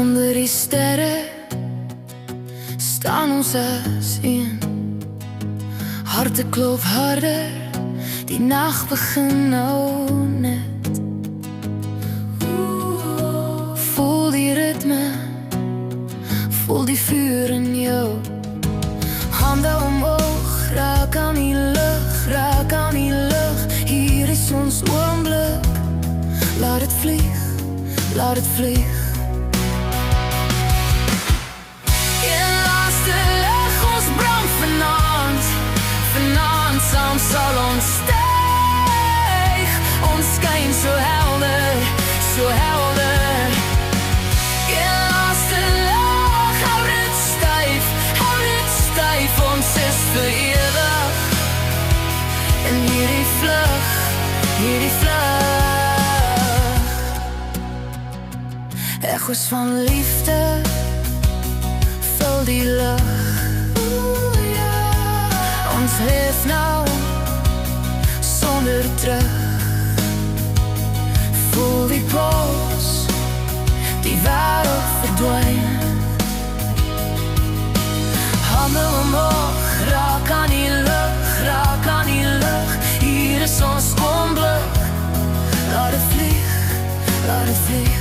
Onder die sterre staan ons as een. Harte klop harder, die nacht begin nou net. Voel die ritme, voel die vuur in jou. Hande omhoog, raak aan die lucht, raak aan die lucht. Hier is ons oomblik, laat het vlieg, laat het vlieg. Saam sal ons styg, ons skyn so helder, so helder. Een laaste lag, hou dit styf, ons is vir ewig. En hierdie vlug, echos van liefde, vul die lucht. Ons leef nou sonder terug. Voel die pols, die wêreld verdwyn. Hande omhoog, raak aan die lucht, raak aan die lucht. Hier is ons oomblik, laat het vlieg, laat het vlieg.